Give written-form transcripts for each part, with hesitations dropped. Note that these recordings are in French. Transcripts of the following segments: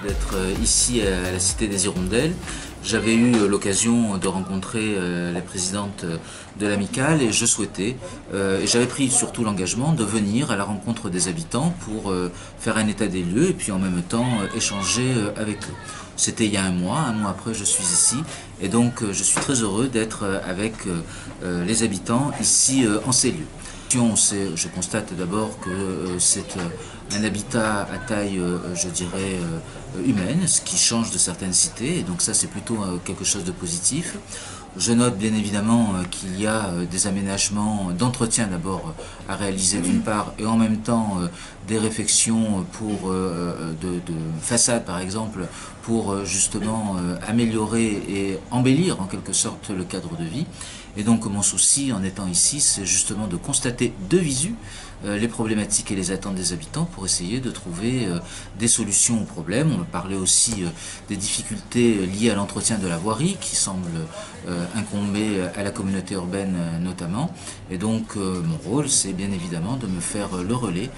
d'être ici à la Cité des Hirondelles. J'avais eu l'occasion de rencontrer la présidente de l'amicale et je souhaitais, et j'avais pris surtout l'engagement de venir à la rencontre des habitants pour faire un état des lieux et puis en même temps échanger avec eux. C'était il y a un mois après je suis ici et donc je suis très heureux d'être avec les habitants ici en ces lieux. Je constate d'abord que c'est un habitat à taille, je dirais, humaine, ce qui change de certaines cités, et donc ça c'est plutôt quelque chose de positif. Je note bien évidemment qu'il y a des aménagements d'entretien d'abord à réaliser d'une part, et en même temps des réflexions pour de façade par exemple, pour justement améliorer et embellir en quelque sorte le cadre de vie. Et donc mon souci en étant ici, c'est justement de constater de visu les problématiques et les attentes des habitants pour essayer de trouver des solutions aux problèmes. On va parler aussi des difficultés liées à l'entretien de la voirie qui semble incomber à la communauté urbaine notamment. Et donc mon rôle, c'est bien évidemment de me faire le relais.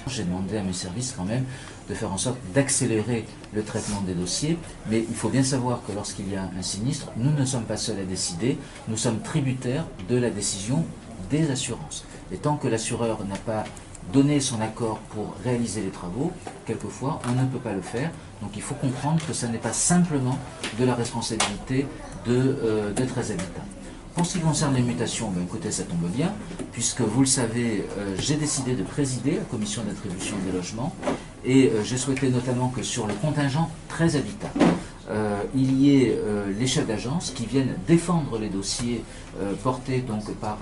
J'ai demandé à mes services quand même de faire en sorte d'accélérer le traitement des dossiers, mais il faut bien savoir que lorsqu'il y a un sinistre, nous ne sommes pas seuls à décider, nous sommes tributaires de la décision des assurances. Et tant que l'assureur n'a pas donné son accord pour réaliser les travaux, quelquefois on ne peut pas le faire. Donc il faut comprendre que ce n'est pas simplement de la responsabilité de 13 habitants. Pour ce qui concerne les mutations, ben écoutez, ça tombe bien, puisque vous le savez, j'ai décidé de présider la commission d'attribution des logements et j'ai souhaité notamment que sur le contingent 13 habitants, il y ait les chefs d'agence qui viennent défendre les dossiers portés donc par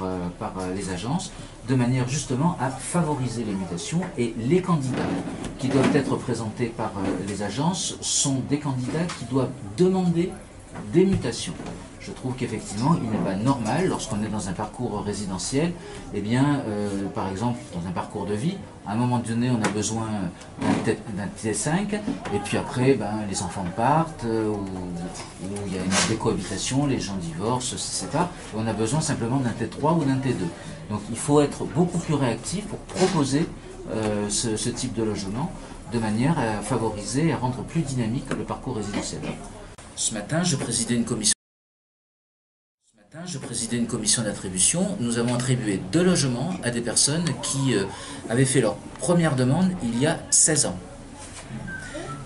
les agences, de manière justement à favoriser les mutations, et les candidats qui doivent être présentés par les agences sont des candidats qui doivent demander des mutations. Je trouve qu'effectivement, il n'est pas normal, lorsqu'on est dans un parcours résidentiel, eh bien, par exemple, dans un parcours de vie, à un moment donné, on a besoin d'un T5, et puis après, ben, les enfants partent, ou il y a une décohabitation, les gens divorcent, se séparent, et on a besoin simplement d'un T3 ou d'un T2. Donc il faut être beaucoup plus réactif pour proposer ce type de logement, de manière à favoriser et à rendre plus dynamique le parcours résidentiel. Ce matin, je présidais une commission d'attribution. Nous avons attribué 2 logements à des personnes qui avaient fait leur première demande il y a 16 ans.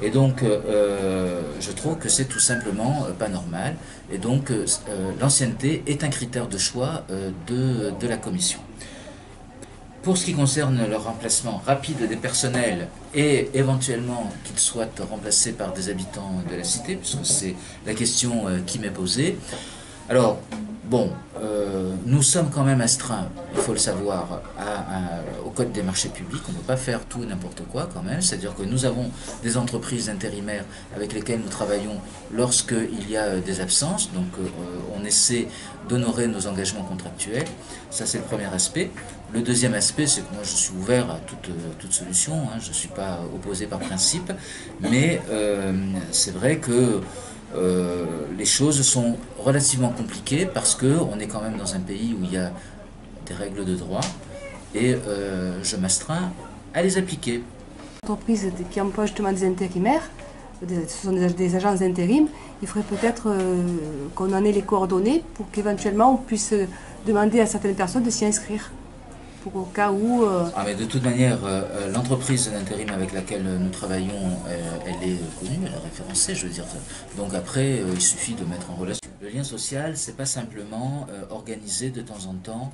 Et donc, je trouve que c'est tout simplement pas normal. Et donc, l'ancienneté est un critère de choix de la commission. Pour ce qui concerne le remplacement rapide des personnels et éventuellement qu'ils soient remplacés par des habitants de la cité, puisque c'est la question qui m'est posée, alors, bon, nous sommes quand même astreints, il faut le savoir, au Code des marchés publics. On ne peut pas faire tout et n'importe quoi quand même. C'est-à-dire que nous avons des entreprises intérimaires avec lesquelles nous travaillons lorsqu'il y a des absences. Donc on essaie d'honorer nos engagements contractuels. Ça, c'est le premier aspect. Le deuxième aspect, c'est que moi je suis ouvert à toute solution. Hein. Je ne suis pas opposé par principe. Mais c'est vrai que les choses sont relativement compliquées parce qu'on est quand même dans un pays où il y a des règles de droit et je m'astreins à les appliquer. Entreprises qui emploient justement des intérimaires, ce sont des agences d'intérim, il faudrait peut-être qu'on en ait les coordonnées pour qu'éventuellement on puisse demander à certaines personnes de s'y inscrire. Au cas où... mais de toute manière, l'entreprise d'intérim avec laquelle nous travaillons, elle est connue, elle est référencée, je veux dire. Donc après, il suffit de mettre en relation. Le lien social, c'est pas simplement organiser de temps en temps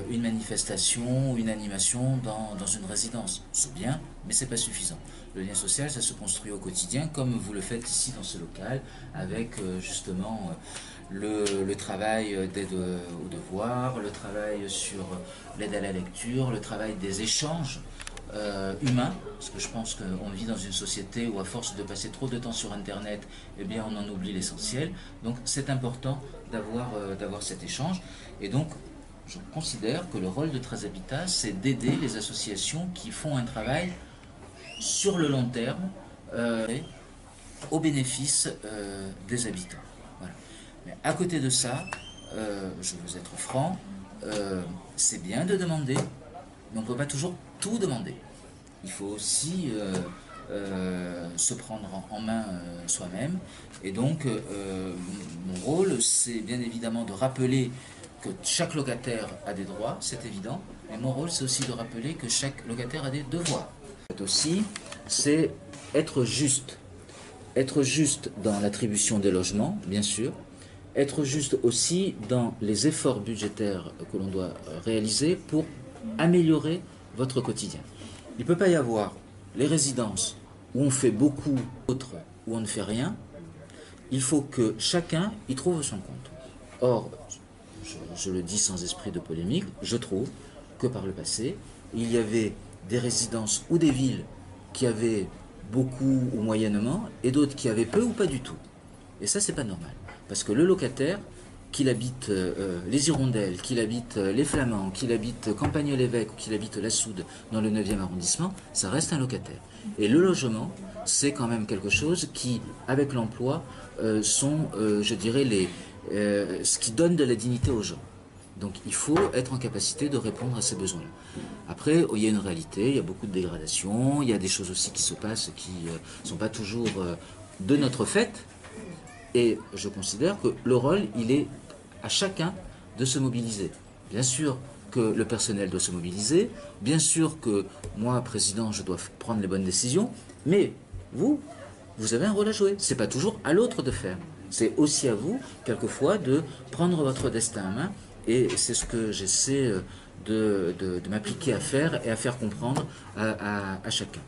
une manifestation ou une animation dans une résidence. C'est bien, mais c'est pas suffisant. Le lien social, ça se construit au quotidien, comme vous le faites ici dans ce local, avec justement le travail d'aide aux devoirs, le travail sur l'aide à la lecture, le travail des échanges humains, parce que je pense qu'on vit dans une société où à force de passer trop de temps sur Internet, eh bien on en oublie l'essentiel. Donc c'est important d'avoir cet échange. Et donc je considère que le rôle de 13 Habitat, c'est d'aider les associations qui font un travail sur le long terme au bénéfice des habitants. Voilà. Mais à côté de ça, je veux être franc, c'est bien de demander, mais on ne peut pas toujours tout demander. Il faut aussi se prendre en main soi-même. Et donc, mon rôle, c'est bien évidemment de rappeler que chaque locataire a des droits, c'est évident, mais mon rôle, c'est aussi de rappeler que chaque locataire a des devoirs. Aussi, c'est être juste. Être juste dans l'attribution des logements, bien sûr. Être juste aussi dans les efforts budgétaires que l'on doit réaliser pour améliorer votre quotidien. Il ne peut pas y avoir les résidences où on fait beaucoup, d'autres où on ne fait rien. Il faut que chacun y trouve son compte. Or, je le dis sans esprit de polémique, je trouve que par le passé, il y avait des résidences ou des villes qui avaient beaucoup ou moyennement, et d'autres qui avaient peu ou pas du tout. Et ça, c'est pas normal. Parce que le locataire, qu'il habite les Hirondelles, qu'il habite les Flamands, qu'il habite Campagne-l'Évêque ou qu'il habite la Soude dans le 9e arrondissement, ça reste un locataire. Et le logement, c'est quand même quelque chose qui, avec l'emploi, sont, je dirais, ce qui donne de la dignité aux gens. Donc il faut être en capacité de répondre à ces besoins-là. Après, il y a une réalité, il y a beaucoup de dégradations, il y a des choses aussi qui se passent qui ne sont pas toujours de notre fait. Et je considère que le rôle, il est à chacun de se mobiliser. Bien sûr que le personnel doit se mobiliser, bien sûr que moi, président, je dois prendre les bonnes décisions, mais vous avez un rôle à jouer. Ce n'est pas toujours à l'autre de faire. C'est aussi à vous, quelquefois, de prendre votre destin en main. Et c'est ce que j'essaie de m'appliquer à faire et à faire comprendre à chacun.